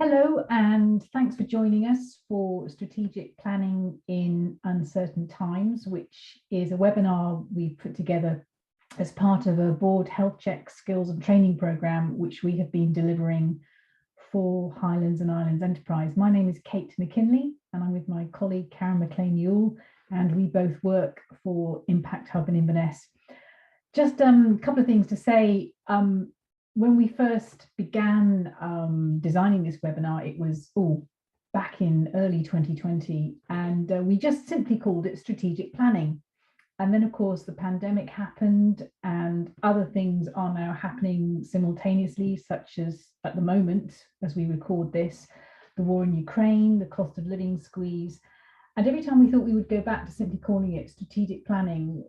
Hello, and thanks for joining us for Strategic Planning in Uncertain Times, which is a webinar we put together as part of a board health check skills and training program, which we have been delivering for Highlands and Islands Enterprise. My name is Kate McKinley, and I'm with my colleague Karen McLean-Yule, and we both work for Impact Hub in Inverness. Just a couple of things to say. When we first began designing this webinar, it was back in early 2020, and we just simply called it strategic planning. And then, of course, the pandemic happened and other things are now happening simultaneously, such as at the moment, as we record this, the war in Ukraine, the cost of living squeeze. And every time we thought we would go back to simply calling it strategic planning,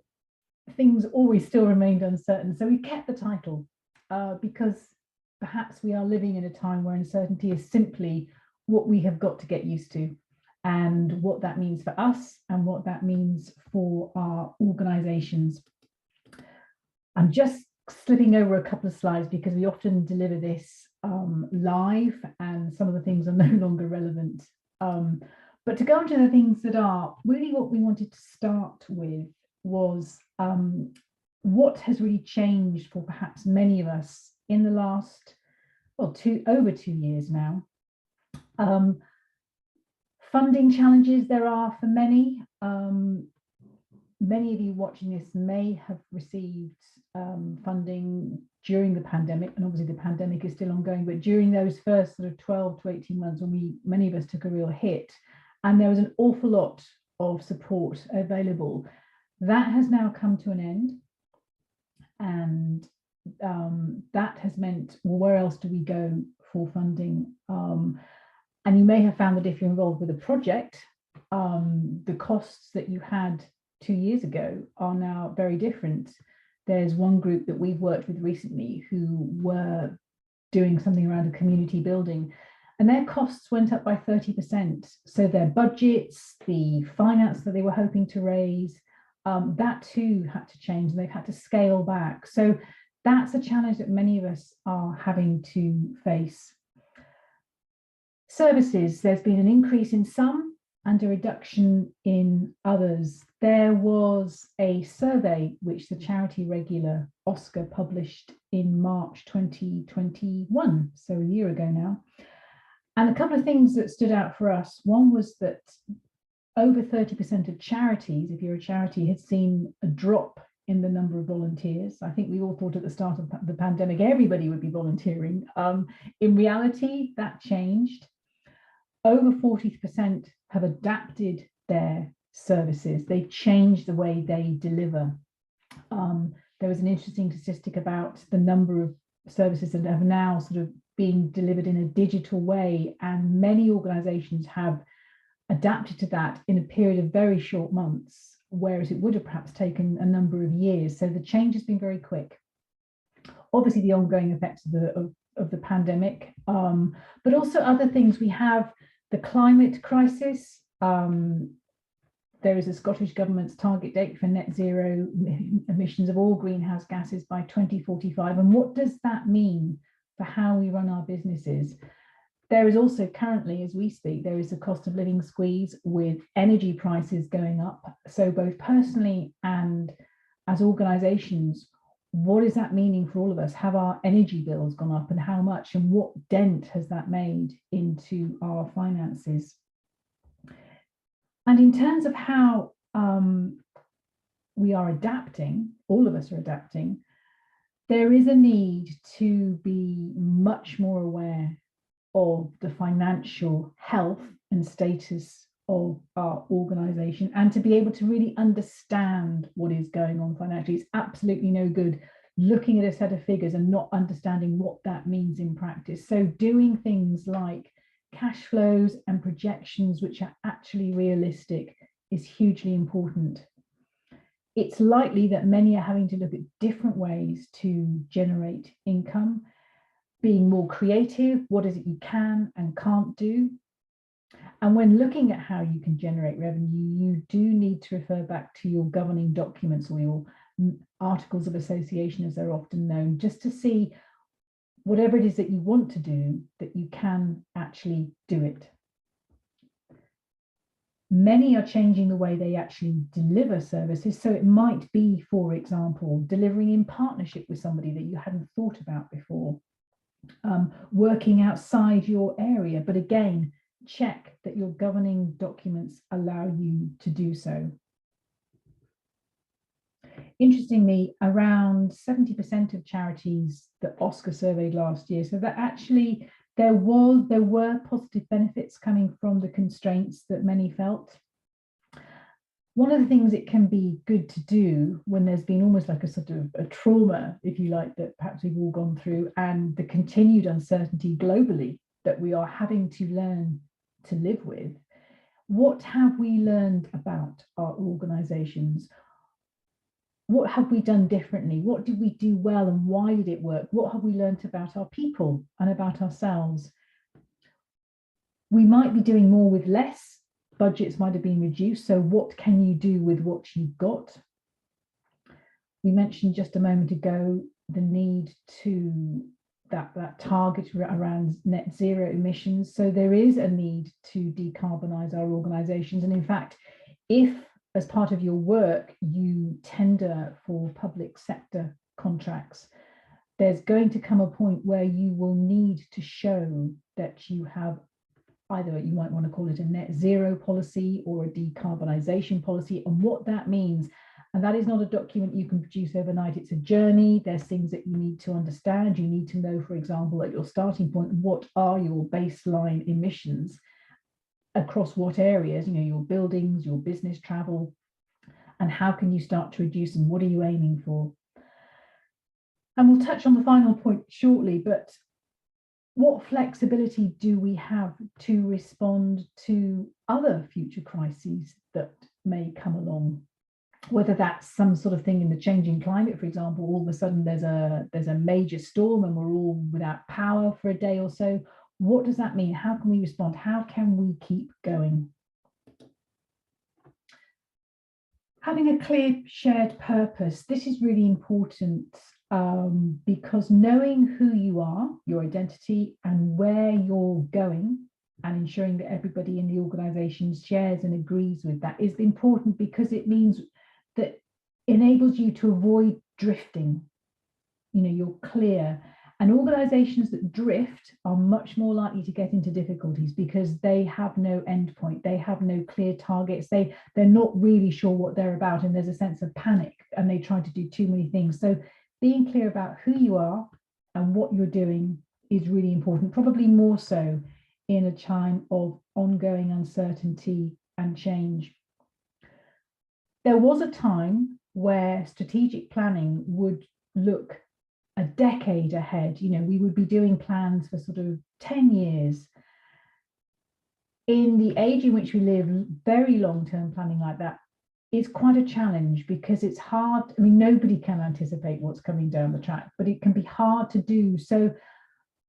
things always still remained uncertain. So we kept the title. Because perhaps we are living in a time where uncertainty is simply what we have got to get used to, and what that means for us and what that means for our organizations. I'm just slipping over a couple of slides because we often deliver this live and some of the things are no longer relevant. But to go on to the things that are, really what we wanted to start with was what has really changed for perhaps many of us in the last, well, over 2 years now. Funding challenges there are for many. Many of you watching this may have received funding during the pandemic, and obviously the pandemic is still ongoing, but during those first sort of 12 to 18 months when many of us took a real hit, and there was an awful lot of support available. That has now come to an end. And that has meant, well, where else do we go for funding? And you may have found that if you're involved with a project, the costs that you had 2 years ago are now very different. There's one group that we've worked with recently who were doing something around a community building, and their costs went up by 30%. So their budgets, the finance that they were hoping to raise, that too had to change, and they've had to scale back. So that's a challenge that many of us are having to face. Services, there's been an increase in some and a reduction in others. There was a survey which the charity regular Oscar published in March 2021, so a year ago now. And a couple of things that stood out for us. One was that over 30% of charities, if you're a charity, had seen a drop in the number of volunteers. I think we all thought at the start of the pandemic, everybody would be volunteering. In reality, that changed. Over 40% have adapted their services. They've changed the way they deliver. There was an interesting statistic about the number of services that have now sort of being delivered in a digital way, and many organizations have adapted to that in a period of very short months, whereas it would have perhaps taken a number of years. So the change has been very quick. Obviously, the ongoing effects of the pandemic, but also other things. We have the climate crisis. There is a Scottish Government's target date for net zero emissions of all greenhouse gases by 2045. And what does that mean for how we run our businesses? There is also currently, as we speak, there is a cost of living squeeze with energy prices going up. So both personally and as organizations, what is that meaning for all of us? Have our energy bills gone up, and how much, and what dent has that made into our finances? And in terms of how we are adapting, all of us are adapting, there is a need to be much more aware of the financial health and status of our organization, and to be able to really understand what is going on financially. It's absolutely no good looking at a set of figures and not understanding what that means in practice. So doing things like cash flows and projections which are actually realistic is hugely important. It's likely that many are having to look at different ways to generate income, being more creative. What is it you can and can't do? And when looking at how you can generate revenue, you do need to refer back to your governing documents, or your articles of association, as they're often known, just to see whatever it is that you want to do, that you can actually do it. Many are changing the way they actually deliver services. So it might be, for example, delivering in partnership with somebody that you hadn't thought about before, working outside your area. But again, check that your governing documents allow you to do so. Interestingly, around 70% of charities that OSCR surveyed last year, so that actually there were positive benefits coming from the constraints that many felt. One of the things it can be good to do when there's been almost like a sort of a trauma, if you like, that perhaps we've all gone through, and the continued uncertainty globally that we are having to learn to live with. What have we learned about our organizations? What have we done differently? What did we do well and why did it work? What have we learned about our people and about ourselves? We might be doing more with less. Budgets might have been reduced. So what can you do with what you've got? We mentioned just a moment ago the need to that target around net zero emissions. So there is a need to decarbonize our organizations. And in fact, if as part of your work you tender for public sector contracts, there's going to come a point where you will need to show that you have either, you might want to call it a net zero policy or a decarbonisation policy, and what that means. And that is not a document you can produce overnight. It's a journey. There's things that you need to understand. You need to know, for example, at your starting point, what are your baseline emissions across what areas, you know, your buildings, your business travel, and how can you start to reduce them? What are you aiming for? And we'll touch on the final point shortly, but what flexibility do we have to respond to other future crises that may come along? Whether that's some sort of thing in the changing climate, for example, all of a sudden there's a major storm and we're all without power for a day or so. What does that mean? How can we respond? How can we keep going? Having a clear shared purpose. This is really important because knowing who you are, your identity, and where you're going, and ensuring that everybody in the organization shares and agrees with that is important, because it means that enables you to avoid drifting. You know, you're clear. And organizations that drift are much more likely to get into difficulties because they have no endpoint, they have no clear targets, they're not really sure what they're about, and there's a sense of panic and they try to do too many things. So being clear about who you are and what you're doing is really important, probably more so in a time of ongoing uncertainty and change. There was a time where strategic planning would look a decade ahead. You know, we would be doing plans for sort of 10 years. In the age in which we live, very long-term planning like that is quite a challenge because it's hard. I mean, nobody can anticipate what's coming down the track, but it can be hard to do. So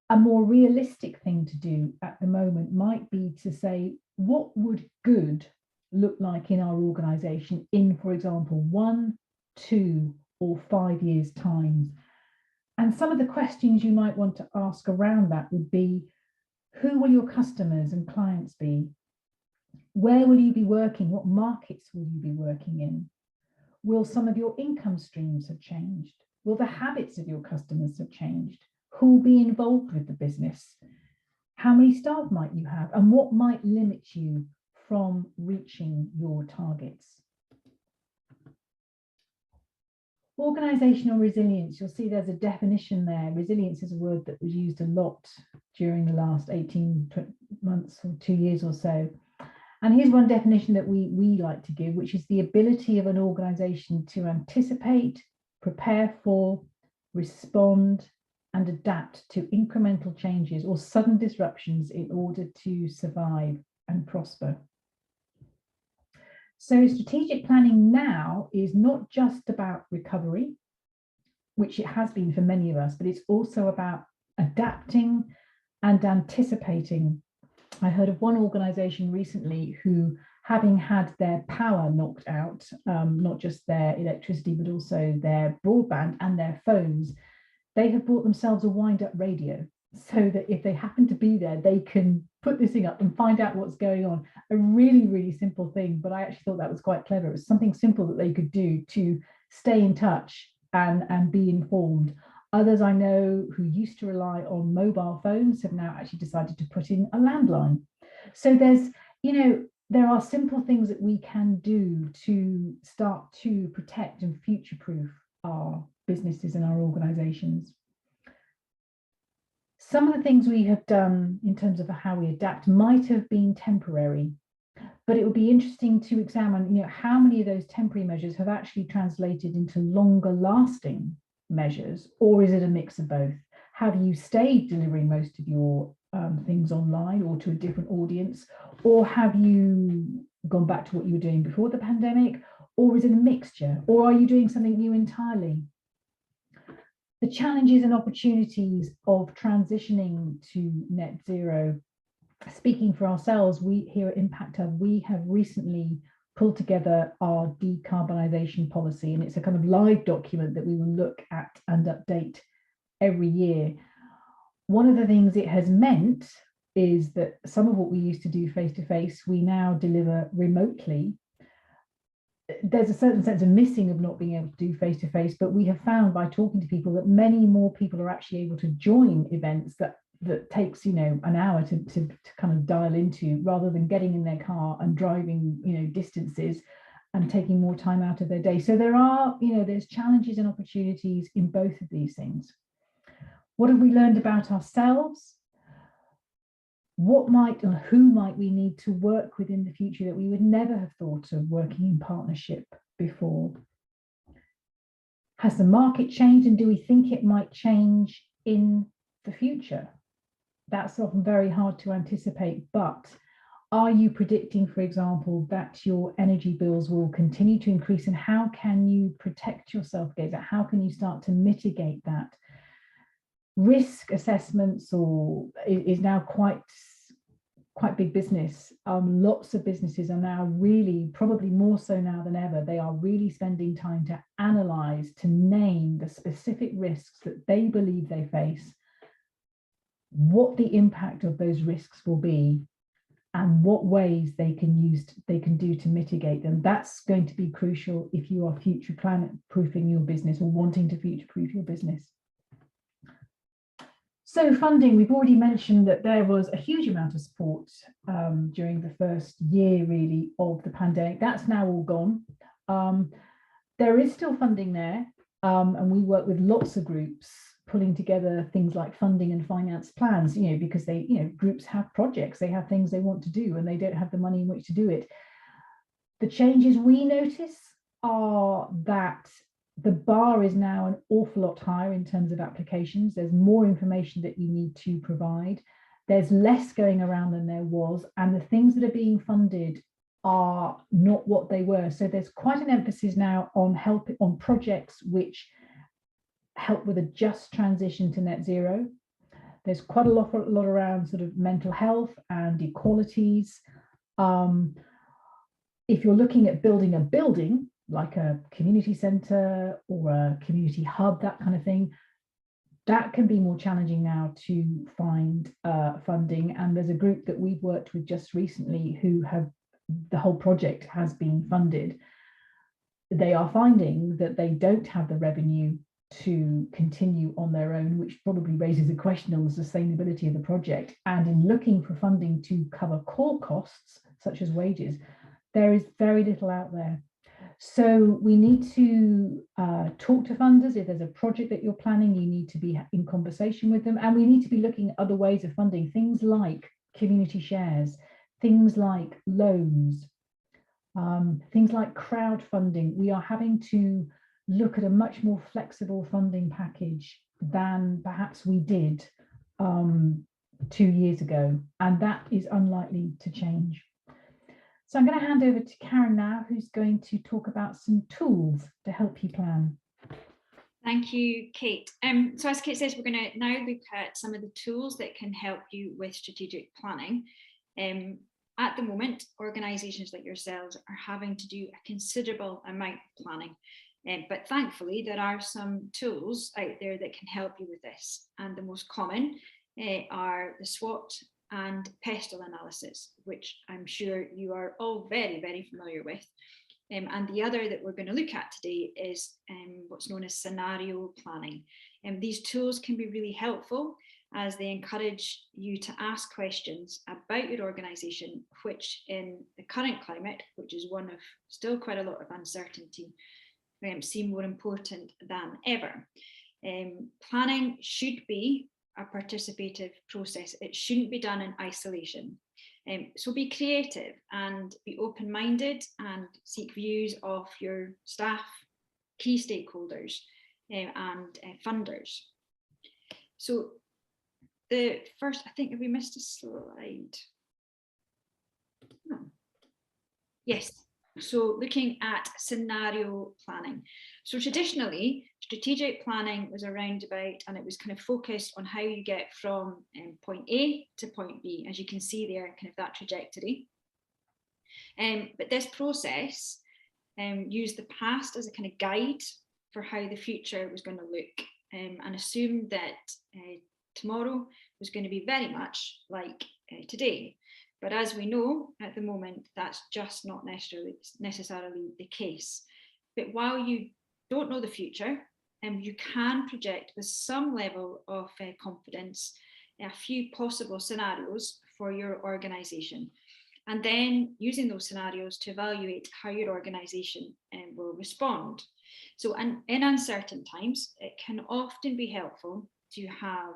a more realistic thing to do at the moment might be to say, what would good look like in our organization in, for example, 1, 2, or 5 years' time? And some of the questions you might want to ask around that would be, who will your customers and clients be? Where will you be working? What markets will you be working in? Will some of your income streams have changed? Will the habits of your customers have changed? Who will be involved with the business? How many staff might you have? And what might limit you from reaching your targets? Organizational resilience, you'll see there's a definition there. Resilience is a word that was used a lot during the last 18 months or 2 years or so. And here's one definition that we like to give, which is the ability of an organization to anticipate, prepare for, respond, and adapt to incremental changes or sudden disruptions in order to survive and prosper. So strategic planning now is not just about recovery, which it has been for many of us, but it's also about adapting and anticipating. I heard of one organization recently who, having had their power knocked out, not just their electricity, but also their broadband and their phones, they have bought themselves a wind-up radio so that if they happen to be there, they can put this thing up and find out what's going on. A really, really simple thing, but I actually thought that was quite clever. It was something simple that they could do to stay in touch and be informed. Others I know who used to rely on mobile phones have now actually decided to put in a landline. So there's, there are simple things that we can do to start to protect and future-proof our businesses and our organizations. Some of the things we have done in terms of how we adapt might have been temporary, but it would be interesting to examine, how many of those temporary measures have actually translated into longer lasting measures, or is it a mix of both? Have you stayed delivering most of your things online or to a different audience, or have you gone back to what you were doing before the pandemic, or is it a mixture, or are you doing something new entirely? The challenges and opportunities of transitioning to net zero. Speaking for ourselves, we here at Impact Hub, we have recently pulled together our decarbonisation policy, and it's a kind of live document that we will look at and update every year. One of the things it has meant is that some of what we used to do face-to-face, we now deliver remotely. There's a certain sense of missing of not being able to do face-to-face, but we have found by talking to people that many more people are actually able to join events that takes an hour to kind of dial into, rather than getting in their car and driving distances and taking more time out of their day. So there are there's challenges and opportunities in both of these things. What have we learned about ourselves? What might or who might we need to work with in the future that we would never have thought of working in partnership before? Has the market changed, and do we think it might change in the future? That's often very hard to anticipate, but are you predicting, for example, that your energy bills will continue to increase, and how can you protect yourself against that? How can you start to mitigate that? Risk assessments is now quite big business. Lots of businesses are now really, probably more so now than ever, they are really spending time to analyze, to name the specific risks that they believe they face, what the impact of those risks will be, and what ways they can do to mitigate them. That's going to be crucial if you are future planet proofing your business or wanting to future proof your business. So funding, we've already mentioned that there was a huge amount of support during the first year really of the pandemic. That's now all gone. There is still funding there, and we work with lots of groups pulling together things like funding and finance plans, because they, groups have projects, they have things they want to do, and they don't have the money in which to do it. The changes we notice are that the bar is now an awful lot higher in terms of applications. There's more information that you need to provide. There's less going around than there was, and the things that are being funded are not what they were. So there's quite an emphasis now on projects which help with a just transition to net zero. There's quite a lot around sort of mental health and equalities. If you're looking at building a building, like a community centre or a community hub, that kind of thing, that can be more challenging now to find funding. And there's a group that we've worked with just recently who the whole project has been funded. They are finding that they don't have the revenue to continue on their own, which probably raises a question on the sustainability of the project. And in looking for funding to cover core costs, such as wages, there is very little out there. So we need to talk to funders. If there's a project that you're planning, you need to be in conversation with them. And we need to be looking at other ways of funding, things like community shares, things like loans, things like crowdfunding. We are having to look at a much more flexible funding package than perhaps we did 2 years ago. And that is unlikely to change. So I'm going to hand over to Karen now, who's going to talk about some tools to help you plan. Thank you, Kate. So as Kate says, we're going to now look at some of the tools that can help you with strategic planning. At the moment, organisations like yourselves are having to do a considerable amount of planning. But thankfully, there are some tools out there that can help you with this. And the most common are the SWOT and PESTLE analysis, which I'm sure you are all very, very familiar with. And the other that we're going to look at today is what's known as scenario planning. These tools can be really helpful as they encourage you to ask questions about your organisation, which in the current climate, which is one of still quite a lot of uncertainty, seem more important than ever. Planning should be a participative process. It shouldn't be done in isolation. So be creative and be open-minded and seek views of your staff, key stakeholders, and funders. So the first, I think, have we missed a slide? No. Yes. So looking at scenario planning. So traditionally, strategic planning was around about, and it was kind of focused on how you get from point A to point B, as you can see there, kind of that trajectory. But this process used the past as a kind of guide for how the future was going to look, and assumed that tomorrow was going to be very much like today. But as we know at the moment, that's just not necessarily the case. But while you don't know the future, you can project with some level of confidence a few possible scenarios for your organisation. And then using those scenarios to evaluate how your organisation will respond. So in uncertain times, it can often be helpful to have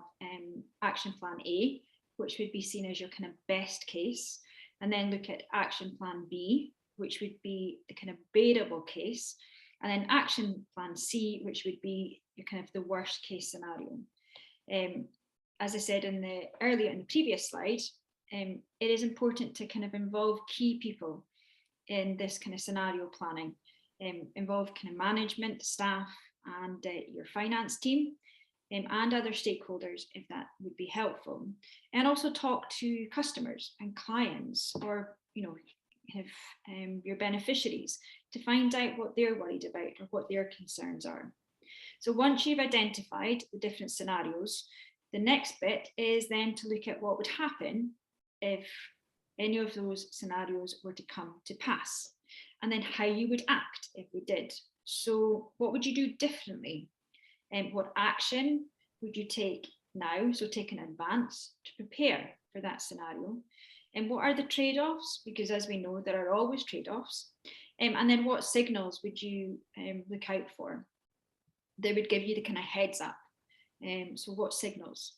action plan A, which would be seen as your kind of best case, and then look at action plan B, which would be the kind of bearable case, and then action plan C, which would be your kind of the worst case scenario. As I said earlier in the previous slide, it is important to kind of involve key people in this kind of scenario planning, involve kind of management, staff, and your finance team. And other stakeholders, if that would be helpful, and also talk to customers and clients, or your beneficiaries, to find out what they're worried about or what their concerns are. So once you've identified the different scenarios, the next bit is then to look at what would happen if any of those scenarios were to come to pass, and then how you would act if we did. So what would you do differently? And what action would you take now, so take in advance, to prepare for that scenario? And what are the trade-offs? Because as we know, there are always trade-offs. And then what signals would you look out for? They would give you the kind of heads up. So what signals?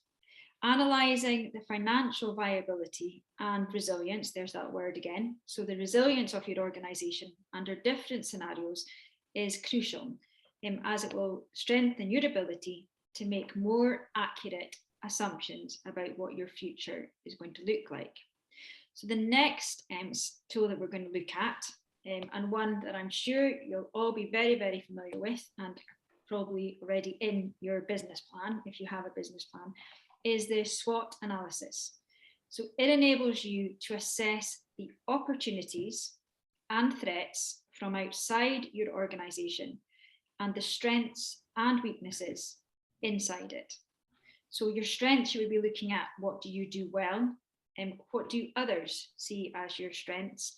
Analysing the financial viability and resilience, there's that word again. So the resilience of your organisation under different scenarios is crucial, as it will strengthen your ability to make more accurate assumptions about what your future is going to look like. So the next tool that we're going to look at, and one that I'm sure you'll all be very, very familiar with, and probably already in your business plan, if you have a business plan, is the SWOT analysis. So it enables you to assess the opportunities and threats from outside your organisation, and the strengths and weaknesses inside it. So your strengths, you would be looking at what do you do well, and what do others see as your strengths,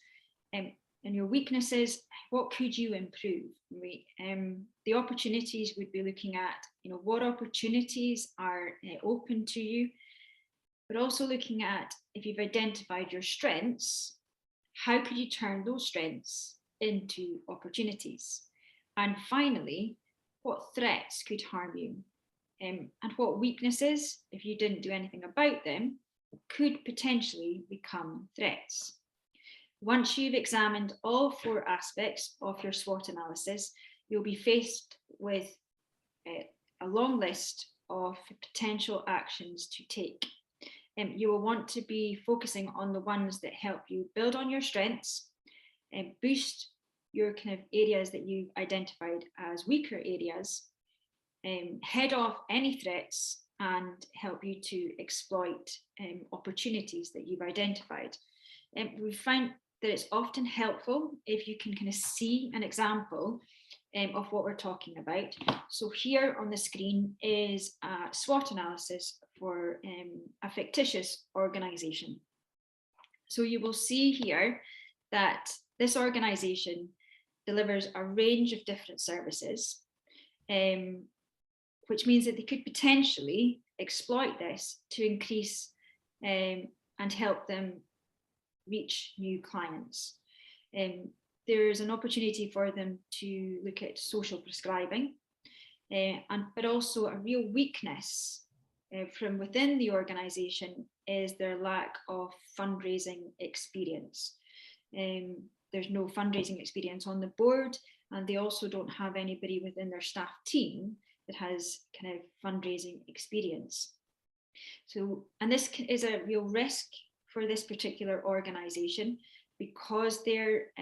and your weaknesses, what could you improve? The opportunities would be looking at, what opportunities are open to you, but also looking at, if you've identified your strengths, how could you turn those strengths into opportunities? And finally, what threats could harm you? And what weaknesses, if you didn't do anything about them, could potentially become threats. Once you've examined all 4 aspects of your SWOT analysis, you'll be faced with a long list of potential actions to take. You will want to be focusing on the ones that help you build on your strengths, and boost your kind of areas that you've identified as weaker areas, head off any threats, and help you to exploit opportunities that you've identified. We find that it's often helpful if you can kind of see an example of what we're talking about. So here on the screen is a SWOT analysis for a fictitious organisation. So you will see here that this organisation delivers a range of different services, which means that they could potentially exploit this to increase and help them reach new clients. There's an opportunity for them to look at social prescribing, but also a real weakness from within the organisation is their lack of fundraising experience. There's no fundraising experience on the board, and they also don't have anybody within their staff team that has kind of fundraising experience. So, and this is a real risk for this particular organisation because their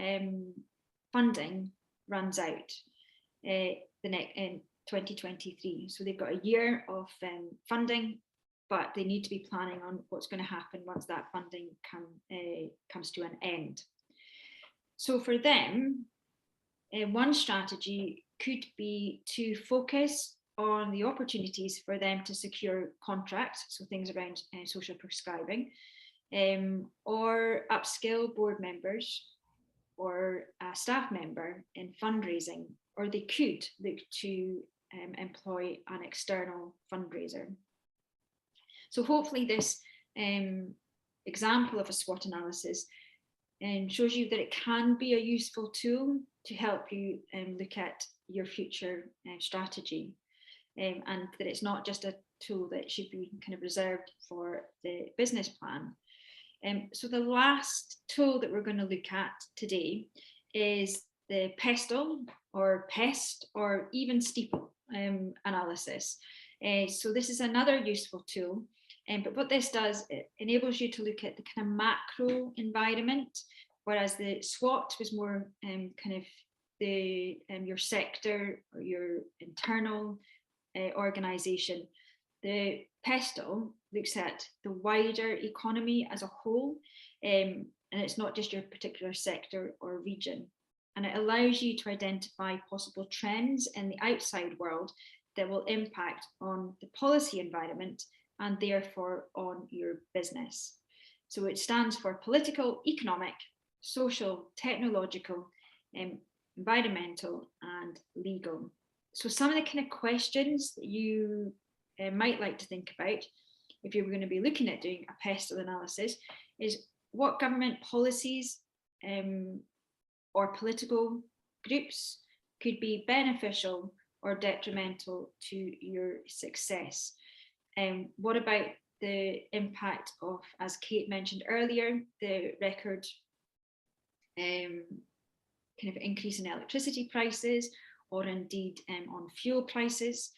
funding runs out in 2023. So they've got a year of funding, but they need to be planning on what's going to happen once that funding comes to an end. So for them, one strategy could be to focus on the opportunities for them to secure contracts, so things around social prescribing, or upskill board members or a staff member in fundraising, or they could look to employ an external fundraiser. So hopefully this example of a SWOT analysis shows you that it can be a useful tool to help you look at your future strategy, and that it's not just a tool that should be kind of reserved for the business plan. So the last tool that we're going to look at today is the PESTLE or PEST or even STEEPLE analysis. So this is another useful tool, but what this does, it enables you to look at the kind of macro environment, whereas the SWOT was more kind of the your sector or your internal organisation. The PESTLE looks at the wider economy as a whole, and it's not just your particular sector or region. And it allows you to identify possible trends in the outside world that will impact on the policy environment and therefore on your business. So it stands for political, economic, social, technological, environmental, and legal. So some of the kind of questions that you might like to think about if you're going to be looking at doing a PESTLE analysis is what government policies or political groups could be beneficial or detrimental to your success. What about the impact of, as Kate mentioned earlier, the record kind of increase in electricity prices, or indeed on fuel prices?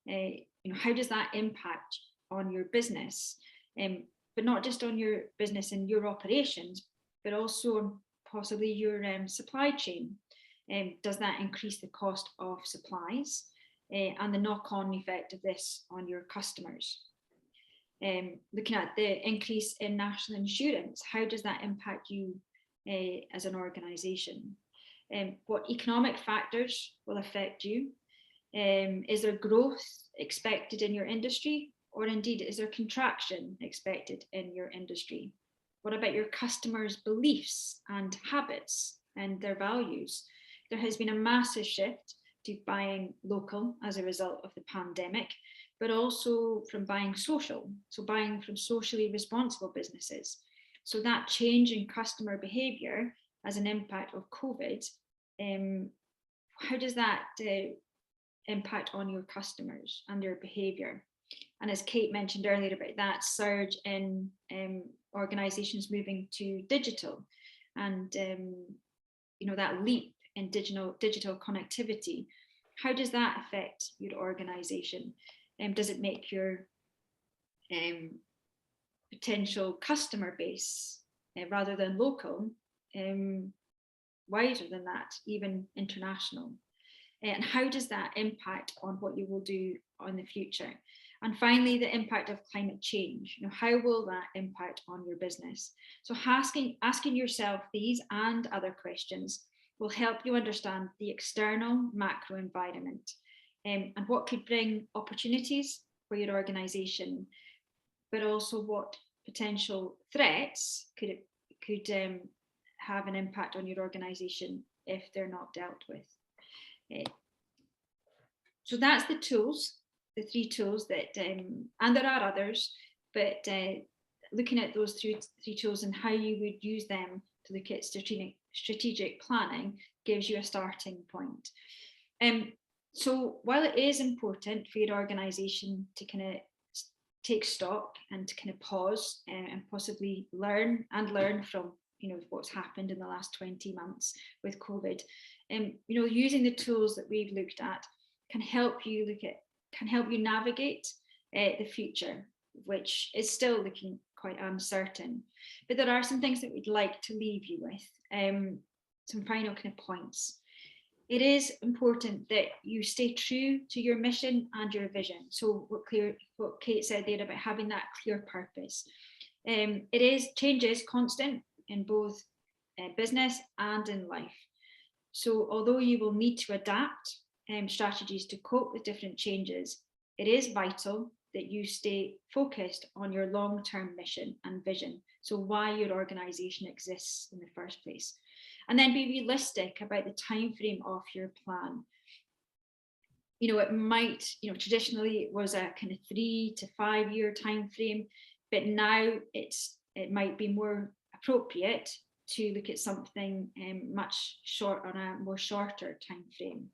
How does that impact on your business, but not just on your business and your operations, but also on possibly your supply chain? Does that increase the cost of supplies and the knock-on effect of this on your customers? Looking at the increase in national insurance, how does that impact you as an organisation? What economic factors will affect you? Is there growth expected in your industry, or indeed is there contraction expected in your industry? What about your customers' beliefs and habits and their values? There has been a massive shift to buying local as a result of the pandemic, but also from buying social, so buying from socially responsible businesses. So that change in customer behaviour as an impact of COVID, how does that impact on your customers and their behaviour? And as Kate mentioned earlier about that surge in organisations moving to digital, and that leap in digital connectivity, how does that affect your organisation? Does it make your potential customer base, rather than local, wider than that, even international? And how does that impact on what you will do in the future? And finally, the impact of climate change. How will that impact on your business? So asking yourself these and other questions will help you understand the external macro environment and what could bring opportunities for your organisation, but also what potential threats could have an impact on your organisation if they're not dealt with. So that's the tools, the 3 tools that, and there are others, but looking at those three tools and how you would use them to look at strategic planning gives you a starting point. So while it is important for your organisation to kind of take stock and to kind of pause and possibly learn from what's happened in the last 20 months with COVID, using the tools that we've looked at can help you navigate the future, which is still looking quite uncertain. But there are some things that we'd like to leave you with, some final kind of points. It is important that you stay true to your mission and your vision. So what Kate said there about having that clear purpose. Change is constant in both business and in life. So although you will need to adapt strategies to cope with different changes, it is vital that you stay focused on your long-term mission and vision. So why your organisation exists in the first place. And then be realistic about the time frame of your plan. It might, traditionally it was a kind of 3 to 5 year time frame, but now it might be more appropriate to look at something much on a more shorter time frame.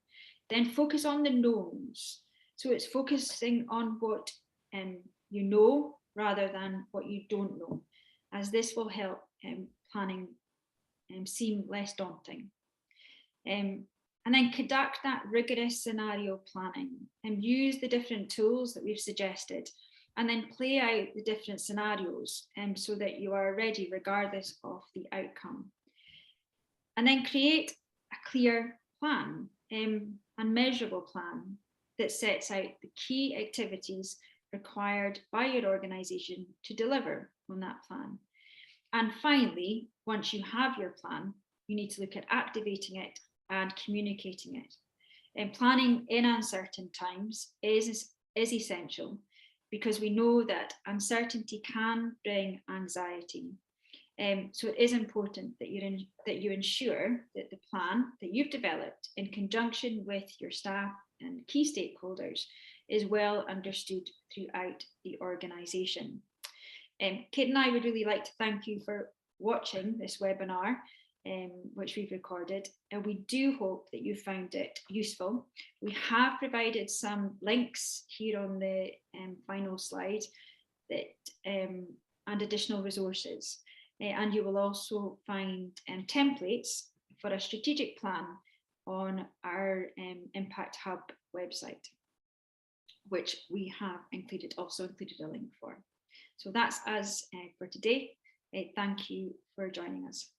Then focus on the knowns. So it's focusing on what you know rather than what you don't know, as this will help planning seem less daunting. And then conduct that rigorous scenario planning and use the different tools that we've suggested, and then play out the different scenarios so that you are ready regardless of the outcome. And then create a clear plan, a measurable plan that sets out the key activities required by your organisation to deliver on that plan. And finally, once you have your plan, you need to look at activating it and communicating it. And planning in uncertain times is essential, because we know that uncertainty can bring anxiety. So it is important that you ensure that the plan that you've developed in conjunction with your staff and key stakeholders is well understood throughout the organisation. Kate and I would really like to thank you for watching this webinar, which we've recorded, and we do hope that you found it useful. We have provided some links here on the final slide and additional resources, and you will also find templates for a strategic plan on our Impact Hub website, which we have also included a link for. So that's us for today. Thank you for joining us.